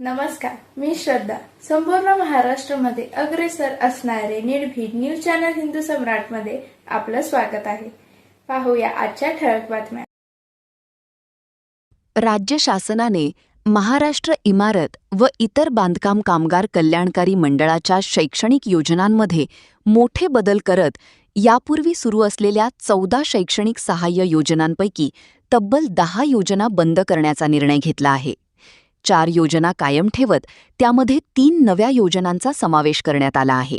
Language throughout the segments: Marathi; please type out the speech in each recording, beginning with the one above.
नमस्कार, मी श्रद्धा. संपूर्ण महाराष्ट्रामध्ये अग्रेसर असणारे निर्भीड न्यूज चॅनल हिंदू सम्राटमध्ये आपलं स्वागत आहे. पाहूया आजच्या ठळक बातम्या. राज्य शासनाने महाराष्ट्र इमारत व इतर बांधकाम कामगार कल्याणकारी मंडळाच्या शैक्षणिक योजनांमध्ये मोठे बदल करत यापूर्वी सुरू असलेल्या 14 शैक्षणिक सहाय्य योजनांपैकी तब्बल 10 योजना बंद करण्याचा निर्णय घेतला आहे. 4 योजना कायम ठेवत त्यामध्ये 3 नव्या योजनांचा समावेश करण्यात आला आहे.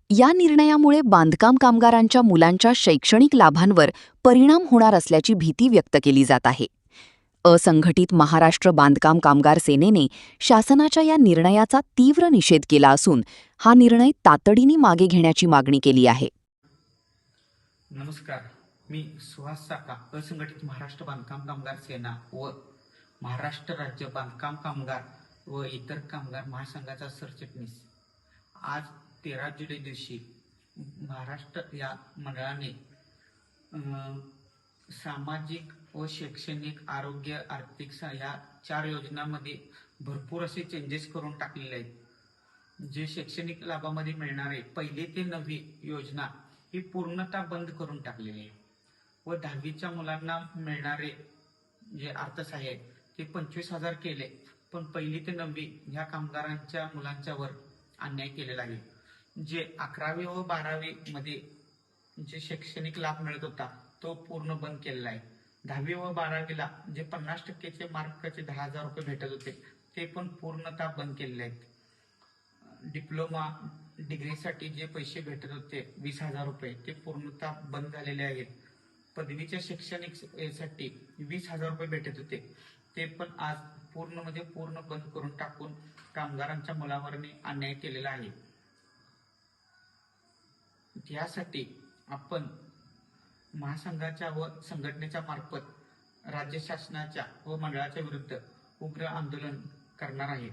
या निर्णयामुळे बांधकाम कामगारांच्या मुलांच्या शैक्षणिक लाभांवर परिणाम होणार असल्याची भीती व्यक्त केली जात आहे. असंघटित महाराष्ट्र बांधकाम कामगार सेनेने शासनाच्या या निर्णयाचा तीव्र निषेध केला असून हा निर्णय तातडीने मागे घेण्याची मागणी केली आहे. नमस्कार, मी सुहास साका, असंघटित महाराष्ट्र बांधकाम कामगार सेना व महाराष्ट्र राज्य बांधकाम कामगार व इतर कामगार महासंघाचा सरचिटणीस. आज 13 जुलै दिवशी महाराष्ट्र या मंडळाने सामाजिक व शैक्षणिक, आरोग्य, आर्थिक या 4 योजनांमध्ये भरपूर असे चेंजेस करून टाकलेले आहेत. जे शैक्षणिक लाभामध्ये मिळणारे 1ली ते 9वी योजना ही पूर्णतः बंद करून टाकलेली आहे व 10वीच्या मुलांना मिळणारे जे अर्थसहाय्य ते 25,000 केले, पण 1ली ते 9वी ह्या कामगारांच्या मुलांच्यावर अन्याय केलेला आहे. जे 11वी व 12वी मध्ये जे शैक्षणिक लाभ मिळत होता तो पूर्ण बंद केलेला आहे. 10वी व 12वीला जे 50% मार्काचे 10,000 रुपये भेटत होते ते पण पूर्णतः बंद केलेले आहेत. डिप्लोमा डिग्रीसाठी जे पैसे भेटत होते 20,000 रुपये ते पूर्णतः बंद झालेले आहेत. पदवीच्या शैक्षणिक साठी 20,000 रुपये भेटत होते ते पण आज पूर्ण बंद करून टाकून कामगारांच्या मुलावर अन्याय केलेला आहे. यासाठी आपण महासंघाच्या व संघटनेच्या मार्फत राज्य शासनाच्या व मंडळाच्या विरुद्ध उग्र आंदोलन करणार आहे.